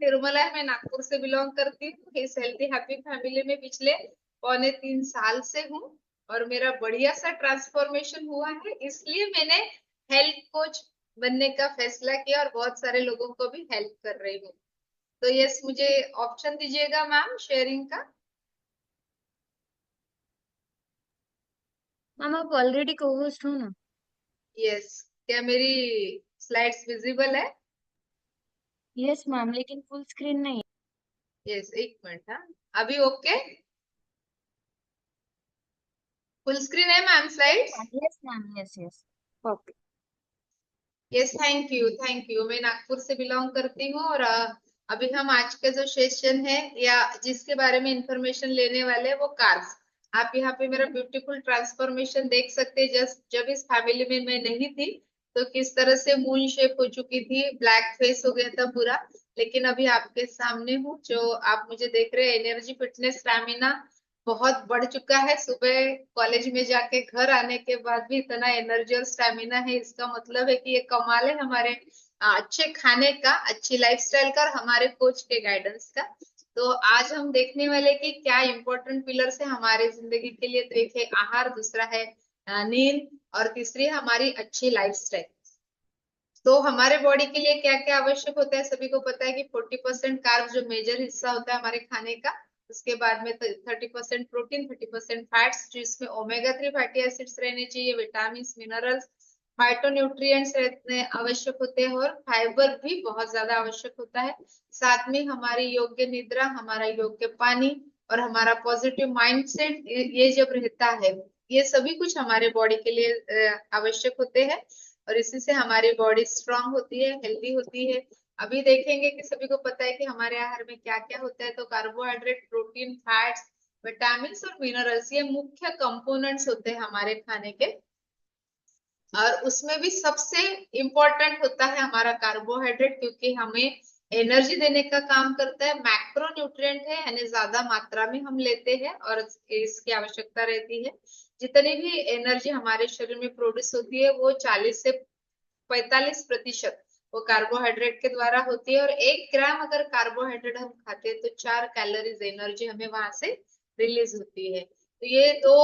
तिरुमला है, मैं नागपुर से बिलोंग करती हूँ। इस हेल्थी हैप्पी फैमिली में पिछले 3.25 साल से हूँ और मेरा बढ़िया सा ट्रांसफॉर्मेशन हुआ है, इसलिए मैंने हेल्थ कोच बनने का फैसला किया और बहुत सारे लोगों को भी हेल्प कर रही हूँ। तो यस, मुझे ऑप्शन दीजिएगा मैम शेयरिंग का। मैम आप ऑलरेडी को होस्ट हो ना। यस, क्या मेरी स्लाइड्स विजिबल है? यस मैम, लेकिन फुल स्क्रीन नहीं। यस, एक मिनट। हाँ, अभी ओके? फुल स्क्रीन है ma'am slides? Yes ma'am, yes yes. Okay. Yes, thank you thank you. मैं नागपुर से बिलोंग करती हूँ और अभी हम आज का जो सेशन है या जिसके बारे में इंफॉर्मेशन लेने वाले हैं वो कार्ब्स। आप यहाँ पे मेरा ब्यूटीफुल ट्रांसफॉर्मेशन देख सकते हैं। जस्ट जब इस फैमिली में मैं नहीं थी तो किस तरह से मून शेप हो चुकी थी, ब्लैक फेस हो गया था पूरा। लेकिन अभी आपके सामने हूँ, जो आप मुझे देख रहे हैं, एनर्जी फिटनेस स्टैमिना बहुत बढ़ चुका है। सुबह कॉलेज में जाके घर आने के बाद भी इतना एनर्जी और स्टेमिना है, इसका मतलब है कि ये कमाल है हमारे अच्छे खाने का, अच्छी लाइफस्टाइल का और हमारे कोच के गाइडेंस का। तो आज हम देखने वाले कि क्या इंपॉर्टेंट पिलर्स है हमारे जिंदगी के लिए। तो एक है आहार, दूसरा है नींद और तीसरी है हमारी अच्छी लाइफस्टाइल। तो हमारे बॉडी के लिए क्या क्या आवश्यक होता है, सभी को पता है कि 40% कार्ब जो मेजर हिस्सा होता है हमारे खाने का। उसके बाद में 30% प्रोटीन, 30% फैट्स, जिसमें ओमेगा 3 फैटी एसिड्स रहने चाहिए, विटामिन, मिनरल्स, फाइटोन्यूट्रिएंट्स रहने आवश्यक होते हैं और फाइबर भी बहुत ज्यादा आवश्यक होता है। साथ में हमारी योग्य निद्रा, हमारा योग्य पानी और हमारा पॉजिटिव माइंडसेट, ये जब रहता है, ये सभी कुछ हमारे बॉडी के लिए आवश्यक होते हैं और इसी से हमारी बॉडी स्ट्रांग होती है, हेल्दी होती है। अभी देखेंगे कि सभी को पता है कि हमारे आहार में क्या क्या होता है। तो कार्बोहाइड्रेट, प्रोटीन, फैट्स, विटामिन और मिनरल्स, ये मुख्य कंपोनेंट्स होते हैं हमारे खाने के। और उसमें भी सबसे इम्पोर्टेंट होता है हमारा कार्बोहाइड्रेट, क्योंकि हमें एनर्जी देने का काम करता है। मैक्रो न्यूट्रिएंट है, यानी ज्यादा मात्रा में हम लेते हैं और इसकी आवश्यकता रहती है। जितनी भी एनर्जी हमारे शरीर में प्रोड्यूस होती है वो 40 से 45% वो कार्बोहाइड्रेट के द्वारा होती है। और 1 ग्राम अगर कार्बोहाइड्रेट हम खाते हैं तो 4 कैलोरीज एनर्जी हमें वहां से रिलीज होती है। तो ये दो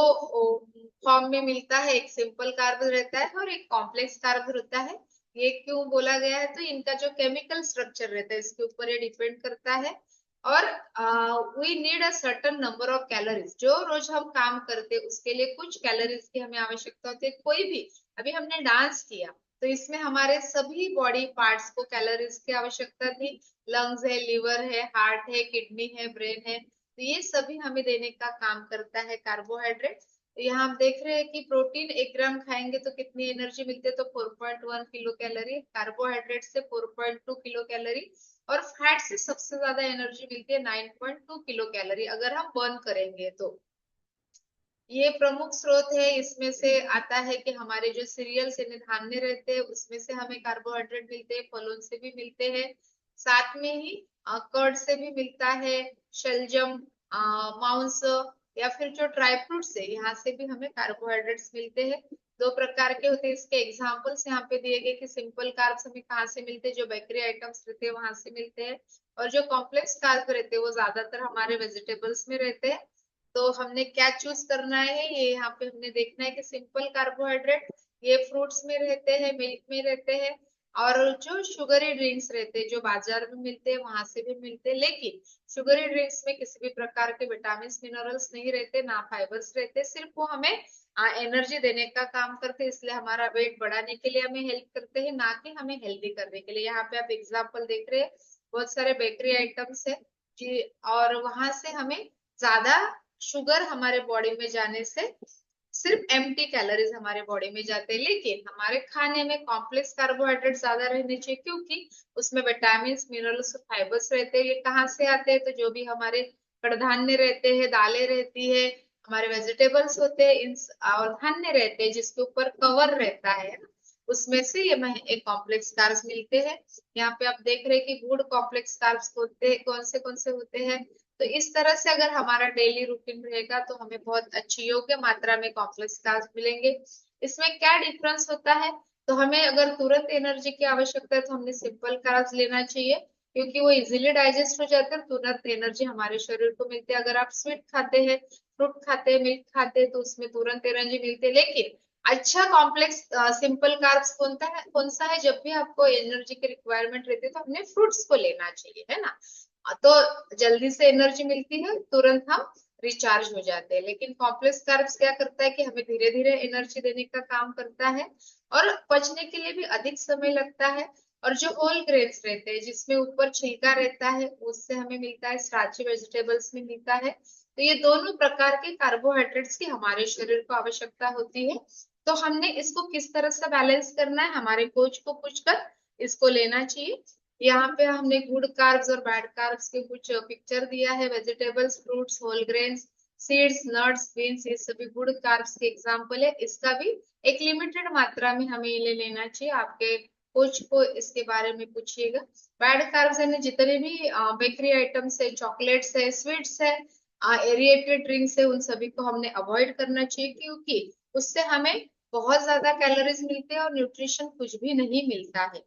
फॉर्म में मिलता है, एक सिंपल कार्ब रहता है और एक कॉम्प्लेक्स कार्ब होता है। ये क्यों बोला गया है, तो इनका जो केमिकल स्ट्रक्चर रहता है इसके ऊपर ये डिपेंड करता है। और we need a certain number of calories, जो रोज हम काम करते हैं उसके लिए कुछ कैलोरीज की हमें आवश्यकता होती है। कोई भी, अभी हमने डांस किया तो इसमें हमारे सभी बॉडी पार्ट्स को कैलोरीज की आवश्यकता थी। लंग्स है, लिवर है, हार्ट है, किडनी है, ब्रेन है, तो ये सभी हमें देने का काम करता है कार्बोहाइड्रेट। तो यहाँ हम देख रहे हैं कि प्रोटीन 1 ग्राम खाएंगे तो कितनी एनर्जी मिलती है, तो 4.1 किलो कैलोरी। कार्बोहाइड्रेट से 4.2 किलो कैलोरी और फैट से सबसे ज्यादा एनर्जी मिलती है 9.2 किलो कैलोरी अगर हम बर्न करेंगे तो। ये प्रमुख स्रोत है। इसमें से आता है कि हमारे जो सीरियल्स यानी धान्य रहते हैं उसमें से हमें कार्बोहाइड्रेट मिलते हैं, फलों से भी मिलते हैं, साथ में ही कर्ड से भी मिलता है, शलजम, मांस या फिर जो ड्राई फ्रूट्स है यहाँ से भी हमें कार्बोहाइड्रेट्स मिलते हैं। 2 प्रकार के होते हैं, इसके एग्जाम्पल्स यहाँ पे दिए गए कि सिंपल कार्ब्स हमें कहाँ से मिलते हैं, जो बेकरी आइटम्स रहते हैं वहां से मिलते हैं। और जो कॉम्प्लेक्स कार्ब रहते हैं वो ज्यादातर हमारे वेजिटेबल्स में रहते हैं। तो हमने क्या चूज करना है, ये यहाँ पे हमने देखना है कि सिंपल कार्बोहाइड्रेट ये फ्रूट्स में रहते हैं, मिल्क में रहते हैं। और जो शुगरी ड्रिंक्स रहते हैं जो बाजार में मिलते हैं वहां से भी मिलते हैं, लेकिन शुगरी ड्रिंक्स में किसी भी प्रकार के विटामिन मिनरल्स नहीं रहते, ना फाइबर्स रहते, सिर्फ वो हमें एनर्जी देने का काम करते हैं, इसलिए हमारा वेट बढ़ाने के लिए हमें हेल्प करते हैं, ना कि हमें हेल्दी करने के लिए। यहाँ पे आप एग्जाम्पल देख रहे हैं, बहुत सारे बेकरी आइटम्स है जी। और वहां से हमें ज्यादा शुगर हमारे बॉडी में जाने से सिर्फ एम्प्टी कैलोरीज हमारे बॉडी में जाते हैं, लेकिन हमारे खाने में कॉम्प्लेक्स कार्बोहाइड्रेट ज्यादा रहने चाहिए, क्योंकि उसमें विटामिन, मिनरल्स, फाइबर्स रहते हैं। ये कहाँ से आते हैं, तो जो भी हमारे कडधान्य रहते हैं, दालें रहती है, हमारे वेजिटेबल्स होते हैं, इन और धान्य रहते हैं जिसके ऊपर कवर रहता है ना, उसमें से ये एक कॉम्प्लेक्स कार्ब्स मिलते हैं। यहाँ पे आप देख रहे हैं कि गुड कॉम्प्लेक्स कार्ब्स होते हैं, कौन से होते हैं। तो इस तरह से अगर हमारा डेली रूटीन रहेगा तो हमें बहुत अच्छी योग्य मात्रा में कॉम्प्लेक्स कार्ब्स मिलेंगे। इसमें क्या डिफरेंस होता है, तो हमें अगर तुरंत एनर्जी की आवश्यकता है तो हमने सिंपल कार्ब्स लेना चाहिए। क्योंकि वो इजीली डाइजेस्ट हो जाते हैं, तुरंत एनर्जी हमारे शरीर को मिलती है। अगर आप स्वीट खाते हैं, फ्रूट खाते हैं, मिल्क खाते हैं, तो उसमें तुरंत एनर्जी मिलती है। लेकिन अच्छा कॉम्प्लेक्स सिंपल कार्ब्स कौन सा है, जब भी आपको एनर्जी की रिक्वायरमेंट रहती है तो हमने फ्रूट्स को लेना चाहिए, है ना। तो जल्दी से एनर्जी मिलती है, तुरंत हम रिचार्ज हो जाते हैं। लेकिन कॉम्प्लेक्स कार्ब्स क्या करता है कि हमें धीरे धीरे एनर्जी देने का काम करता है, और पचने के लिए भी अधिक समय लगता है। और जो होल ग्रेन्स रहते हैं, जिसमें ऊपर छिलका रहता है, उससे हमें मिलता है, स्टार्ची वेजिटेबल्स में मिलता है। तो ये दोनों प्रकार के कार्बोहाइड्रेट्स की हमारे शरीर को आवश्यकता होती है। तो हमने इसको किस तरह से बैलेंस करना है, हमारे कोच को पूछकर इसको लेना चाहिए। यहाँ पे हमने गुड कार्ब्स और बैड कार्ब्स के कुछ पिक्चर दिया है। Vegetables, fruits, whole grains, seeds, nuts, beans, ये सभी गुड कार्ब्स के एग्जाम्पल है। इसका भी एक लिमिटेड मात्रा में हमें ये लेना चाहिए। आपके कोच को इसके बारे में पूछिएगा। बैड कार्ब्स यानी जितने भी बेकरी आइटम्स है, चॉकलेट्स है, स्वीट्स है, एरिएटेड ड्रिंक्स है, उन सभी को हमने अवॉइड करना चाहिए, क्योंकि उससे हमें बहुत ज्यादा कैलोरीज मिलते हैं और न्यूट्रिशन कुछ भी नहीं मिलता है।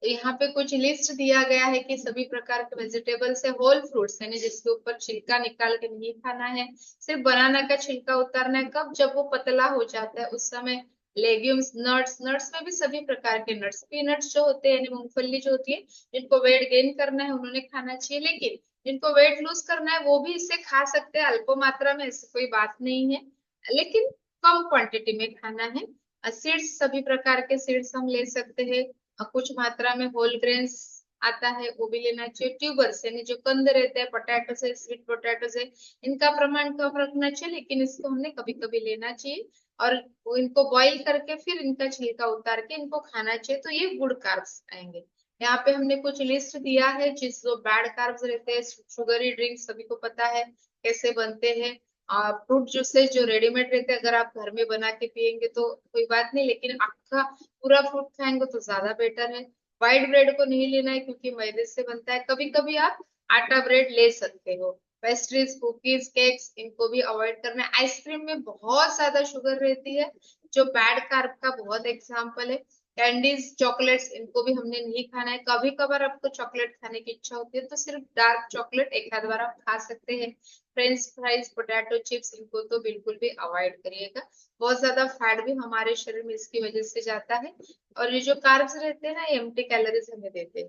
तो यहाँ पे कुछ लिस्ट दिया गया है कि सभी प्रकार के वेजिटेबल्स है, होल फ्रूट्स यानी जिसके ऊपर छिलका निकाल के नहीं खाना है, सिर्फ बनाना का छिलका उतारना है। कब, जब वो पतला हो जाता है उस समय। लेग्यूम्स, नट्स, नट्स में भी सभी प्रकार के नट्स, पीनट्स जो होते हैं यानी मूंगफली जो होती है, जिनको वेट गेन करना है उन्होंने खाना चाहिए। लेकिन जिनको वेट लूज करना है वो भी इसे खा सकते हैं अल्प मात्रा में, ऐसी कोई बात नहीं है, लेकिन कम क्वांटिटी में खाना है। सीड्स, सभी प्रकार के सीड्स हम ले सकते हैं। कुछ मात्रा में होल ग्रेन्स आता है, वो भी लेना चाहिए। ट्यूबर्स यानी जो कंद रहते हैं, पोटैटो से, स्वीट पोटैटो से, इनका प्रमाण कम रखना चाहिए, लेकिन इसको हमने कभी कभी लेना चाहिए। और इनको बॉईल करके फिर इनका छिलका उतार के इनको खाना चाहिए। तो ये गुड कार्ब्स आएंगे। यहाँ पे हमने कुछ लिस्ट दिया है, जिस जो बैड कार्ब्स रहते हैं, शुगरी ड्रिंक सभी को पता है कैसे बनते हैं। फ्रूट जूसेस जो रेडीमेड रहते हैं, अगर आप घर में बना के पियेंगे तो कोई बात नहीं, लेकिन आपका पूरा फ्रूट खाएंगे तो ज्यादा बेटर है। व्हाइट ब्रेड को नहीं लेना है, क्योंकि मैदे से बनता है। कभी कभी आप आटा ब्रेड ले सकते हो। पेस्ट्रीज, कुकीज, केक्स, इनको भी अवॉइड करना है। आइसक्रीम में बहुत ज्यादा शुगर रहती है, जो बैड कार्ब का बहुत एग्जाम्पल है। कैंडीज, चॉकलेट्स, इनको भी हमने नहीं खाना है। कभी कभार आपको चॉकलेट खाने की इच्छा होती है तो सिर्फ डार्क चॉकलेट एक आध बार आप खा सकते हैं। फ्रेंच फ्राइज, पोटैटो चिप्स, इनको तो बिल्कुल भी अवॉइड करिएगा। बहुत ज्यादा फैट भी हमारे शरीर में इसकी वजह से जाता है। और ये जो कार्ब्स रहते हैं ना, ये एम्प्टी कैलोरीज हमें देते हैं।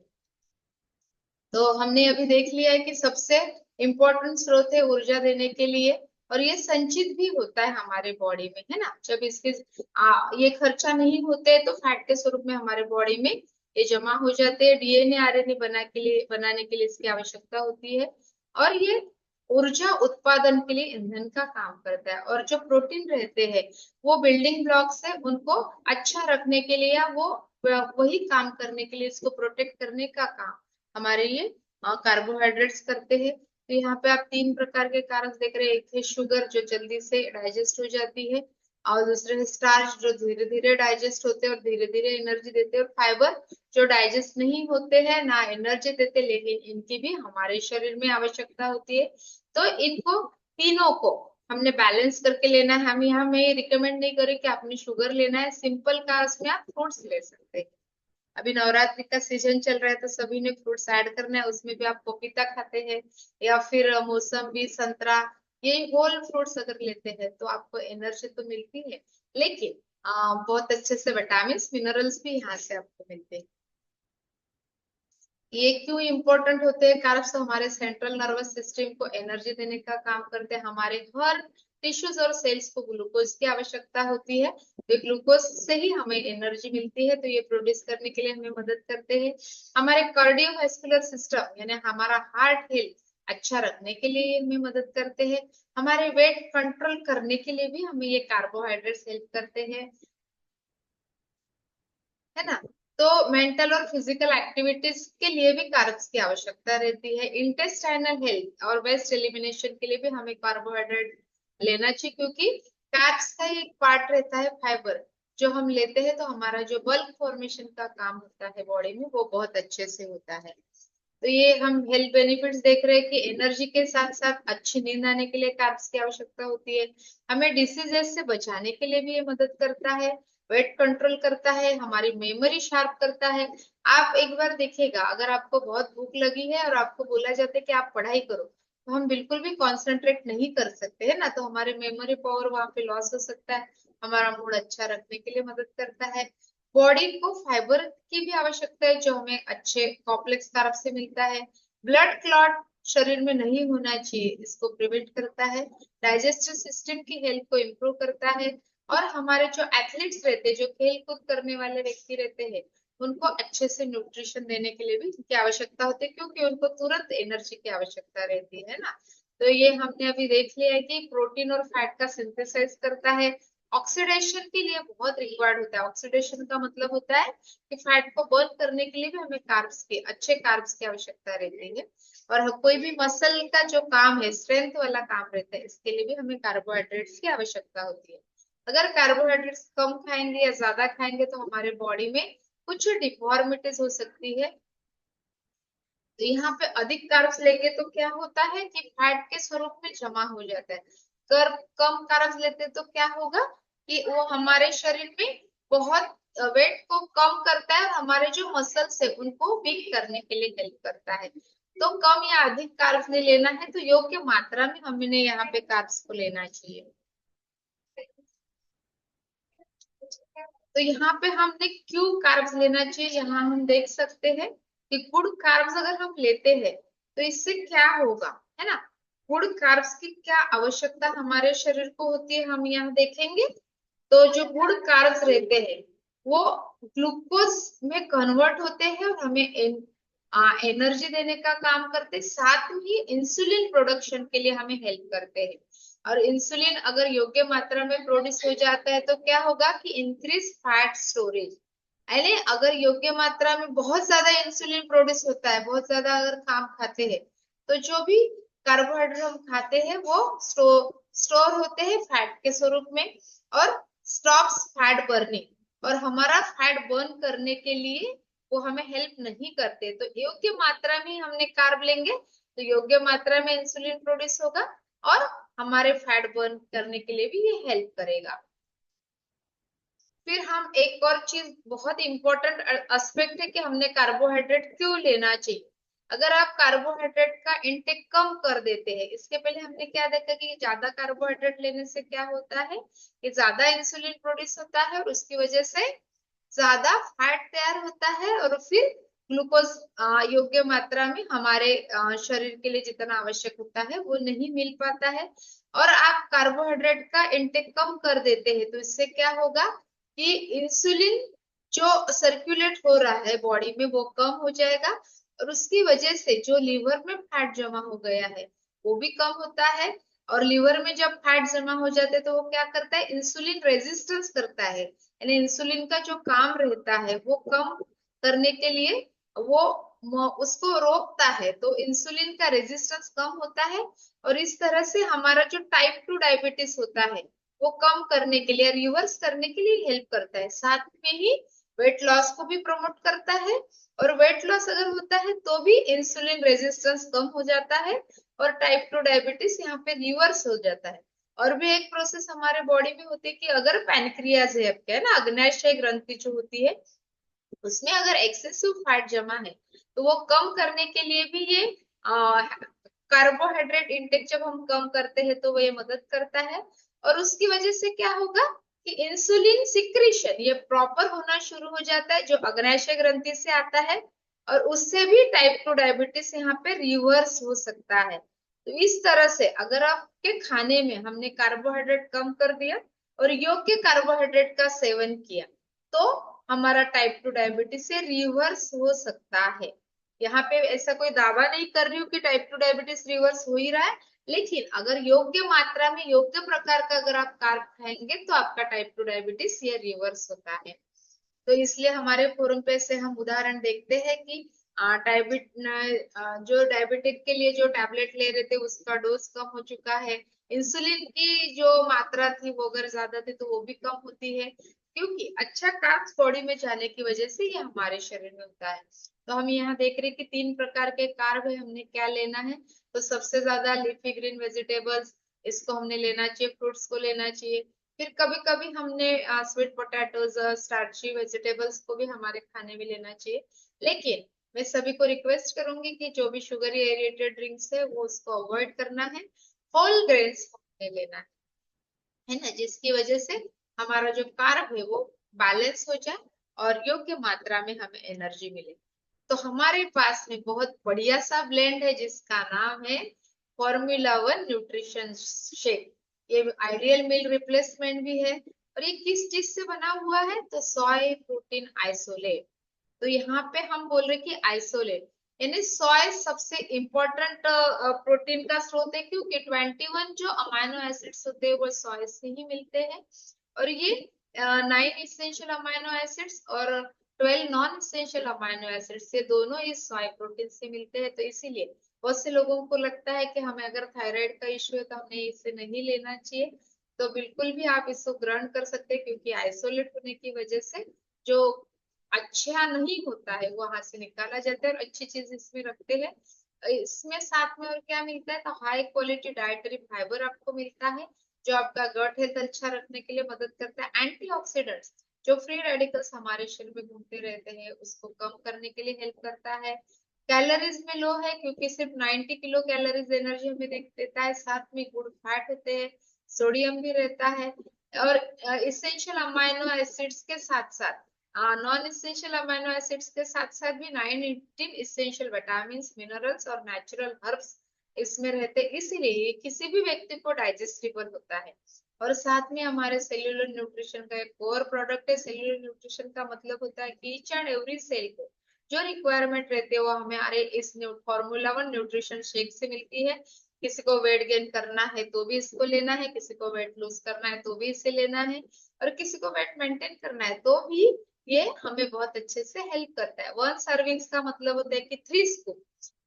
तो हमने अभी देख लिया है कि सबसे इम्पोर्टेंट स्रोत है ऊर्जा देने के लिए, और ये संचित भी होता है हमारे बॉडी में, है ना। जब इसके ये खर्चा नहीं होते तो फैट के स्वरूप में हमारे बॉडी में ये जमा हो जाते हैं। डीएनए, आरएनए बनाने के लिए इसकी आवश्यकता होती है। और ये ऊर्जा उत्पादन के लिए ईंधन का काम करता है। और जो प्रोटीन रहते हैं, वो बिल्डिंग ब्लॉक्स है, उनको अच्छा रखने के लिए या वो वही काम करने के लिए, इसको प्रोटेक्ट करने का काम हमारे ये कार्बोहाइड्रेट्स करते हैं। तो यहाँ पे आप तीन प्रकार के कारक देख रहे हैं। एक है शुगर, जो जल्दी से डाइजेस्ट हो जाती है, और दूसरे है स्टार्च, जो धीरे धीरे डाइजेस्ट होते हैं और धीरे धीरे एनर्जी देते हैं, और फाइबर, जो डाइजेस्ट नहीं होते हैं, ना एनर्जी देते, लेकिन इनकी भी हमारे शरीर में आवश्यकता होती है। तो इनको तीनों को हमने बैलेंस करके लेना है। हम यहाँ मैं रिकमेंड नहीं करें कि आपने शुगर लेना है। सिंपल कार्ब्स में आप फ्रूट्स ले सकते हैं। अभी नवरात्रि का सीजन चल रहा है तो सभी ने फ्रूट्स ऐड करना है। उसमें भी आप पपीता खाते हैं या फिर मौसम्बी, संतरा, ये होल फ्रूट्स अगर लेते हैं तो आपको एनर्जी तो मिलती है, लेकिन बहुत अच्छे से विटामिन, मिनरल्स भी यहाँ से आपको मिलते हैं। ये क्यों इंपॉर्टेंट होते हैं कार्ब्स? हमारे सेंट्रल नर्वस सिस्टम को एनर्जी देने का काम करते हैं। हमारे हर टिश्यूज और सेल्स को ग्लूकोज की आवश्यकता होती है, तो ग्लूकोज से ही हमें एनर्जी मिलती है। तो ये प्रोड्यूस करने के लिए हमें मदद करते हैं। हमारे कार्डियोवास्कुलर सिस्टम यानी हमारा हार्ट हेल्थ अच्छा रखने के लिए हमें मदद करते हैं। हमारे वेट कंट्रोल करने के लिए भी हमें ये कार्बोहाइड्रेट्स हेल्प करते हैं, है ना। तो मेंटल और फिजिकल एक्टिविटीज के लिए भी कार्ब्स की आवश्यकता रहती है। इंटेस्टाइनल हेल्थ और वेस्ट एलिमिनेशन के लिए भी हमें कार्बोहाइड्रेट लेना चाहिए, क्योंकि कार्ब्स का एक पार्ट रहता है फाइबर, जो हम लेते हैं तो हमारा जो बल्क फॉर्मेशन का काम होता है बॉडी में, वो बहुत अच्छे से होता है। तो ये हम हेल्थ बेनिफिट्स देख रहे हैं कि एनर्जी के साथ साथ अच्छी नींद आने के लिए कार्ब्स की आवश्यकता होती है। हमें डिसीजेस से बचाने के लिए भी ये मदद करता है। वेट कंट्रोल करता है, हमारी मेमोरी शार्प करता है। आप एक बार देखिएगा, अगर आपको बहुत भूख लगी है और आपको बोला जाता है कि आप पढ़ाई करो, तो हम बिल्कुल भी कंसंट्रेट नहीं कर सकते है ना, तो हमारे मेमोरी पावर वहां पे लॉस हो सकता है। हमारा मूड अच्छा रखने के लिए मदद करता है। बॉडी को फाइबर की भी आवश्यकता है, जो हमें अच्छे कॉम्प्लेक्स कार्ब से मिलता है। ब्लड क्लॉट शरीर में नहीं होना चाहिए, इसको प्रिवेंट करता है। डाइजेस्टिव सिस्टम की हेल्थ को इम्प्रूव करता है। और हमारे जो एथलीट्स रहते हैं, जो खेल कूद करने वाले व्यक्ति रहते हैं, उनको अच्छे से न्यूट्रिशन देने के लिए भी इनकी आवश्यकता होती है, क्योंकि उनको तुरंत एनर्जी की आवश्यकता रहती है ना। तो ये हमने अभी देख लिया है कि प्रोटीन और फैट का सिंथेसाइज करता है। ऑक्सीडेशन के लिए बहुत रिक्वायर्ड होता है। ऑक्सीडेशन का मतलब होता है कि फैट को बर्न करने के लिए भी हमें कार्ब्स की, अच्छे कार्ब्स की आवश्यकता रहती है। और कोई भी मसल का जो काम है, स्ट्रेंथ वाला काम रहता है, इसके लिए भी हमें कार्बोहाइड्रेट्स की आवश्यकता होती है। अगर कार्बोहाइड्रेट्स कम खाएंगे या ज्यादा खाएंगे तो हमारे बॉडी में कुछ डिफॉर्मिटीज हो सकती है। तो यहाँ पे अधिक कार्ब्स लेंगे तो क्या होता है कि फैट के स्वरूप में जमा हो जाता है। अगर कम कार्ब्स लेते तो क्या होगा कि वो हमारे शरीर में बहुत वेट को कम करता है, और हमारे जो मसल्स है उनको वीक करने के लिए हेल्प करता है। तो कम या अधिक कार्ब्स नहीं लेना है, तो योग्य मात्रा में हमने यहाँ पे कार्ब्स को लेना चाहिए। तो यहाँ पे हमने क्यों कार्ब्स लेना चाहिए, यहाँ हम देख सकते हैं कि गुड कार्ब्स अगर हम लेते हैं तो इससे क्या होगा, है ना। गुड कार्ब्स की क्या आवश्यकता हमारे शरीर को होती है, हम यहाँ देखेंगे। तो जो गुड कार्ब्स रहते हैं वो ग्लूकोज में कन्वर्ट होते हैं और हमें एनर्जी देने का काम करते हैं, साथ ही इंसुलिन प्रोडक्शन के लिए हमें हेल्प करते हैं। और इंसुलिन अगर योग्य मात्रा में प्रोड्यूस हो जाता है तो क्या होगा कि इंक्रीज फैट स्टोरेज। यानी अगर योग्य मात्रा में बहुत ज्यादा इंसुलिन प्रोड्यूस होता है, बहुत ज्यादा अगर काम खाते हैं, तो जो भी कार्बोहाइड्रेट हम खाते हैं वो स्टोर होते हैं फैट के स्वरूप में, और स्टॉप्स फैट बर्निंग। और हमारा फैट बर्न करने के लिए वो हमें हेल्प नहीं करते। तो योग्य मात्रा में हमने कार्ब लेंगे तो योग्य मात्रा में इंसुलिन प्रोड्यूस होगा, और हमारे फैट बर्न करने के लिए भी ये हेल्प करेगा। फिर हम एक और चीज, बहुत इंपॉर्टेंट एस्पेक्ट है कि हमने कार्बोहाइड्रेट क्यों लेना चाहिए। अगर आप कार्बोहाइड्रेट का इंटेक कम कर देते हैं, इसके पहले हमने क्या देखा कि ज्यादा कार्बोहाइड्रेट लेने से क्या होता है कि ज्यादा इंसुलिन प्रोड्यूस होता है, और उसकी वजह से ज्यादा फैट तैयार होता है, और फिर ग्लूकोज योग्य मात्रा में हमारे शरीर के लिए जितना आवश्यक होता है वो नहीं मिल पाता है। और आप कार्बोहाइड्रेट का इंटेक कम कर देते हैं तो इससे क्या होगा कि इंसुलिन जो सर्कुलेट हो रहा है बॉडी में वो कम हो जाएगा, और उसकी वजह से जो लीवर में फैट जमा हो गया है वो भी कम होता है। और लीवर में जब फैट जमा हो जाते हैं तो वो क्या करता है, इंसुलिन रेजिस्टेंस करता है, यानी इंसुलिन का जो काम रहता है वो कम करने के लिए वो उसको रोकता है, तो इंसुलिन का रेजिस्टेंस कम होता है। और इस तरह से हमारा जो टाइप 2 डायबिटीज होता है वो कम करने के लिए, रिवर्स करने के लिए हेल्प करता है। साथ में ही वेट लॉस को भी प्रमोट करता है। और वेट लॉस अगर होता है तो भी इंसुलिन रेजिस्टेंस कम हो जाता है, और टाइप 2 डायबिटीज यहाँ पे रिवर्स हो जाता है। और भी एक प्रोसेस हमारे बॉडी में होती है कि अगर पैनक्रियाज है, आपके है ना, अग्न्याशय ग्रंथि जो होती है, उसमें अगर एक्सेसिव फैट जमा है तो वो कम करने के लिए भी ये कार्बोहाइड्रेट इंटेक जब हम कम करते हैं तो वो ये मदद करता है। और उसकी वजह से क्या होगा कि इंसुलिन सिक्रीशन ये प्रॉपर होना शुरू हो जाता है, जो अग्न्याशय ग्रंथि से आता है। और उससे भी टाइप 2 डायबिटीज यहाँ पे रिवर्स हो सकता है। तो इस तरह से अगर आपके खाने में हमने कार्बोहाइड्रेट कम कर दिया और योग्य कार्बोहाइड्रेट का सेवन किया, तो हमारा टाइप 2 डायबिटीज से रिवर्स हो सकता है। यहाँ पे ऐसा कोई दावा नहीं कर रही हूँ कि टाइप 2 डायबिटीज रिवर्स हो ही रहा है, लेकिन अगर योग्य मात्रा में योग्य प्रकार का अगर आप कार्ब खाएंगे तो आपका टाइप 2 डायबिटीज ये रिवर्स होता है। तो इसलिए हमारे फोरम पे से हम उदाहरण देखते हैं कि डायबिट जो डायबिटिक के लिए जो टैबलेट ले रहे थे उसका डोज कम हो चुका है। इंसुलिन की जो मात्रा थी वो अगर ज्यादा थी तो वो भी कम होती है, क्योंकि अच्छा कार्ब्स बॉडी में जाने की वजह से ये हमारे शरीर में होता है। तो हम यहाँ देख रहे हैं कि 3 प्रकार के कार्ब है, हमने क्या लेना है। तो सबसे ज्यादा लीफी ग्रीन वेजिटेबल्स, इसको हमने लेना चाहिए, फ्रूट्स को लेना चाहिए। फिर कभी कभी हमने स्वीट पोटैटोज, स्टार्ची वेजिटेबल्स को भी हमारे खाने में लेना चाहिए। लेकिन मैं सभी को रिक्वेस्ट करूंगी कि जो भी शुगर एरिएटेड ड्रिंक्स है वो उसको अवॉइड करना है, होल ग्रेन्स लेना है ना, जिसकी वजह से हमारा जो कार्ब है वो बैलेंस हो जाए और योग्य मात्रा में हमें एनर्जी मिले। तो हमारे पास में बहुत बढ़िया सा ब्लेंड है जिसका नाम है फॉर्मूला 1 न्यूट्रिशन शेक। ये आइडियल मील रिप्लेसमेंट भी है। और ये किस चीज से बना हुआ है, तो सोय प्रोटीन आइसोलेट। तो यहाँ पे हम बोल रहे कि आइसोलेट, यानी सोय सबसे इंपॉर्टेंट प्रोटीन का स्रोत है, क्योंकि 21 जो अमाइनो एसिड्स होते हैं वो सोय से ही मिलते हैं। और ये 9 इसेंशियल अमाइनो एसिड्स और 12 नॉन इसेंशियल अमाइनो एसिड्स, ये दोनों इस सोय प्रोटीन से मिलते हैं। तो इसीलिए बहुत से लोगों को लगता है कि हमें अगर थायराइड का इश्यू है तो हमें इसे नहीं लेना चाहिए। तो बिल्कुल भी आप इसको ग्रहण कर सकते हैं, क्योंकि आइसोलेट होने की वजह से जो अच्छा नहीं होता है वो वहां से निकाला जाता है और अच्छी चीज इसमें रखते हैं। इसमें साथ में और क्या मिलता है, तो हाई क्वालिटी डाइटरी फाइबर आपको मिलता है, जो आपका गट हेल्थ अच्छा रखने के लिए मदद करता है। एंटीऑक्सीडेंट्स, जो फ्री रेडिकल्स हमारे शरीर में घूमते रहते हैं उसको कम करने के लिए हेल्प करता है। कैलोरीज में लो है, क्योंकि सिर्फ 90 किलो कैलोरीज एनर्जी हमें देता है। साथ में गुड फैट होते हैं, सोडियम भी रहता है। और इसेंशियल अमाइनो एसिड्स के साथ साथ नॉन इसेंशियल अमाइनो एसिड्स के साथ साथ भी 19 इसेंशियल विटामिन, मिनरल्स और नेचुरल हर्ब्स इसमें रहते हैं। इसीलिए ये किसी भी व्यक्ति को डाइजेस्टिबल होता है। और साथ में हमारे सेल्यूलर न्यूट्रिशन का एक कोर प्रोडक्ट है। सेल्यूलर न्यूट्रिशन का मतलब होता है कि ईच एंड एवरी सेल को जो रिक्वायरमेंट रहती है वो हमारे इस फॉर्मूला 1 न्यूट्रिशन शेक से मिलती है। किसी को वेट गेन करना है तो भी इसको लेना है, किसी को वेट लूज करना है तो भी इसे लेना है, और किसी को वेट मेंटेन करना है तो भी ये हमें बहुत अच्छे से हेल्प करता है। 1 सर्विंग्स का मतलब होता है कि 3 स्कूप।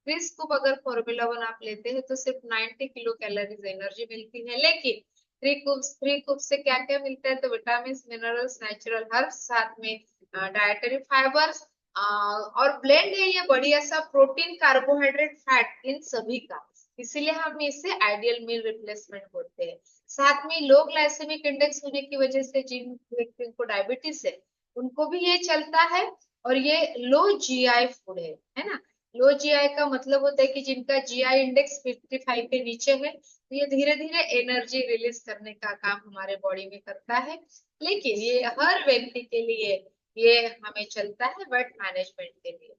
3 स्कूप अगर फॉर्मूला 1 आप लेते हैं तो सिर्फ 90 किलो कैलोरीज एनर्जी मिलती है। लेकिन 3 कूप से क्या क्या मिलता है, तो विटामिन, मिनरल्स, नेचुरल हर्ब्स, साथ में डायटरी फाइबर्स, और ब्लेंड है ये बढ़िया सा प्रोटीन, कार्बोहाइड्रेट, फैट, इन सभी का। इसीलिए हम इसे आइडियल मील रिप्लेसमेंट बोलते हैं। साथ में लो ग्लाइसेमिक इंडेक्स होने की वजह से जिन व्यक्तियों को डायबिटीज है उनको भी ये चलता है। और ये लो जीआई फूड है ना। लो जीआई का मतलब होता है कि जिनका जीआई इंडेक्स 55 के नीचे है, तो ये धीरे धीरे एनर्जी रिलीज करने का काम हमारे बॉडी में करता है। लेकिन ये हर व्यक्ति के लिए ये हमें चलता है वेट मैनेजमेंट के लिए।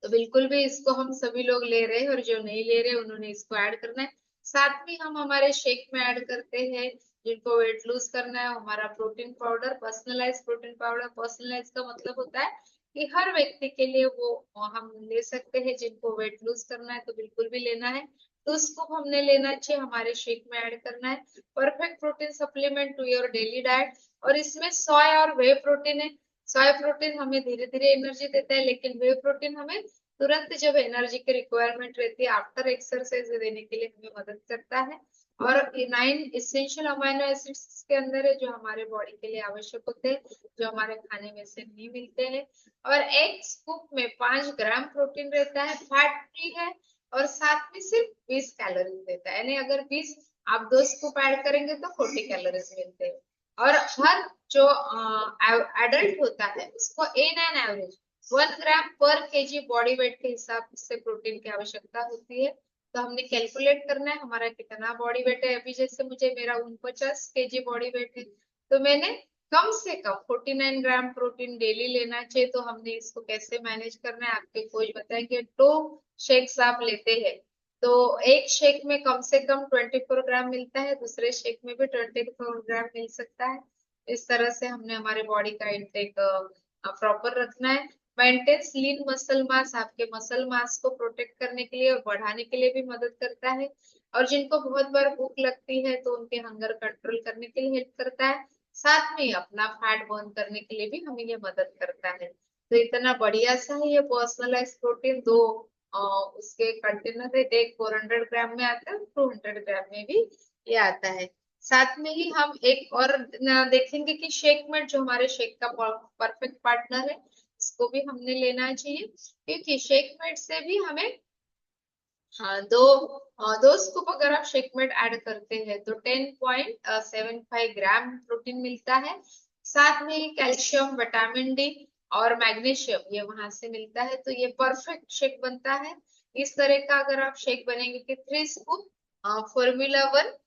तो बिल्कुल भी इसको हम सभी लोग ले रहे हैं, और जो नहीं ले रहे उन्होंने इसको ऐड करना है। साथ में हम हमारे शेक में ऐड करते हैं, जिनको वेट लूज करना है, हमारा protein powder, personalise protein powder. Personalise का मतलब होता है कि हर व्यक्ति के लिए वो हम ले सकते हैं। जिनको वेट लूज करना है तो बिल्कुल भी लेना है, तो उसको हमने लेना चाहिए, हमारे शेक में ऐड करना है। Perfect protein supplement to your daily diet. और इसमें सोया और वे प्रोटीन है। सोया प्रोटीन हमें धीरे धीरे एनर्जी देता है, लेकिन वे प्रोटीन हमें तुरंत जब एनर्जी की रिक्वायरमेंट रहती है आफ्टर एक्सरसाइज देने के लिए हमें मदद करता है। और 9 इसेंशियल अमाइनो एसिड्स के अंदर है, जो हमारे बॉडी के लिए आवश्यक होते हैं, जो हमारे खाने में से नहीं मिलते हैं। और एक स्कूप में 5 ग्राम प्रोटीन रहता है, फैट फ्री है, और साथ में सिर्फ 20 कैलोरीज देता है। यानी अगर 20 आप 2 स्कूप ऐड करेंगे तो 40 कैलोरीज मिलते हैं। और हर जो एडल्ट होता है उसको इन एन एवरेज 1 ग्राम पर केजी बॉडी वेट के हिसाब से प्रोटीन की आवश्यकता होती है। तो हमने कैलकुलेट करना है हमारा कितना बॉडी वेट है। अभी जैसे मुझे मेरा 49 केजी बॉडी वेट है, तो मैंने कम से कम 49 ग्राम प्रोटीन डेली लेना चाहिए। तो हमने इसको कैसे मैनेज करना है, आपके कोच बताएंगे। 2 शेक्स आप लेते हैं तो एक शेक में कम से कम 24 ग्राम मिलता है, दूसरे शेक में भी 24 ग्राम मिल सकता है। इस तरह से हमने हमारे बॉडी का इंटेक प्रॉपर रखना है। मेंटेन्स लीन मसल मास, आपके मसल मास को प्रोटेक्ट करने के लिए और बढ़ाने के लिए भी मदद करता है। और जिनको बहुत बार भूख लगती है तो उनके हंगर कंट्रोल करने के लिए हेल्प करता है। साथ में अपना फैट बर्न करने के लिए भी हमें ये मदद करता है। तो इतना बढ़िया सा है ये पर्सनलाइज प्रोटीन। दो उसके कंटेनर है, एक 400 ग्राम में आता है, 200 ग्राम में भी ये आता है। साथ में ही हम एक और देखेंगे कि शेक मेट, जो हमारे शेक का परफेक्ट पार्टनर है, इसको भी हमने लेना चाहिए, क्योंकि शेक मेट से भी हमें हाँ, दो स्कूप अगर आप शेकमेट ऐड करते हैं तो 10.75 ग्राम प्रोटीन मिलता है। साथ में कैल्शियम, विटामिन डी और मैग्नीशियम ये वहां से मिलता है, तो ये परफेक्ट शेक बनता है। इस तरह का अगर आप शेक बनेंगे कि 3 scoop formula 1,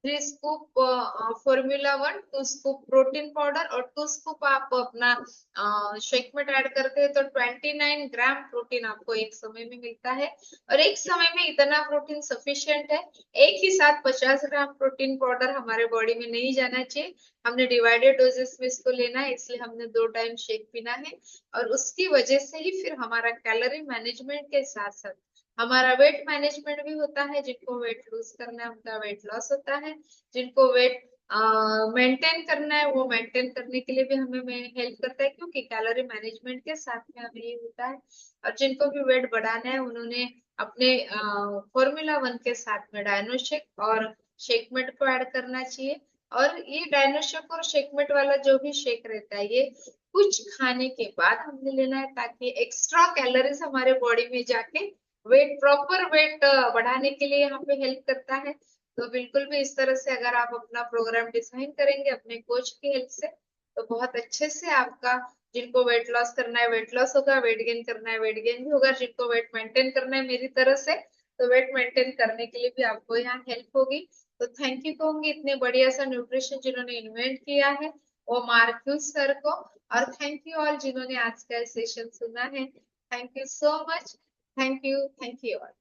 3 scoop formula 1, 2 scoop protein powder और 2 स्कूप आप अपना शेक में ऐड करते हैं तो 29 ग्राम प्रोटीन आपको एक समय में मिलता है। और एक समय में इतना प्रोटीन सफिशिएंट है। एक ही साथ 50 ग्राम प्रोटीन पाउडर हमारे बॉडी में नहीं जाना चाहिए। हमने डिवाइडेड डोजेस में इसको लेना है, इसलिए हमने 2 टाइम शेक पीना है। और उसकी वजह से ही फिर हमारा कैलोरी मैनेजमेंट के साथ साथ हमारा वेट मैनेजमेंट भी होता है। जिनको वेट लूज करना है उनका वेट लॉस होता है। जिनको वेट मेंटेन करना है वो मेंटेन करने के लिए भी हमें हेल्प करता है, क्योंकि कैलोरी मैनेजमेंट के साथ में हमें ये होता है। और जिनको भी वेट बढ़ाना है उन्होंने अपने फॉर्मूला 1 के साथ में डायनोशेक और शेकमेट को ऐड करना चाहिए। और ये डायनोशेक और शेकमेट वाला जो भी शेक रहता है ये कुछ खाने के बाद हमने लेना है, ताकि एक्स्ट्रा कैलोरीज हमारे बॉडी में जाके प्रॉपर वेट बढ़ाने के लिए यहाँ पे हेल्प करता है। तो बिल्कुल भी इस तरह से अगर आप अपना प्रोग्राम डिजाइन करेंगे अपने कोच की हेल्प से तो बहुत अच्छे से आपका, जिनको वेट लॉस करना है वेट लॉस होगा, वेट गेन करना है वेट गेन भी होगा, जिनको वेट मेंटेन करना है मेरी तरह से तो वेट मेंटेन करने के लिए भी आपको यहाँ हेल्प होगी। तो थैंक यू कहूंगी इतने बढ़िया सा न्यूट्रिशन जिन्होंने इन्वेंट किया है वो मार्क्यूस सर को। और थैंक यू ऑल जिन्होंने आज का सेशन सुना है। Thank you so much. Thank you all.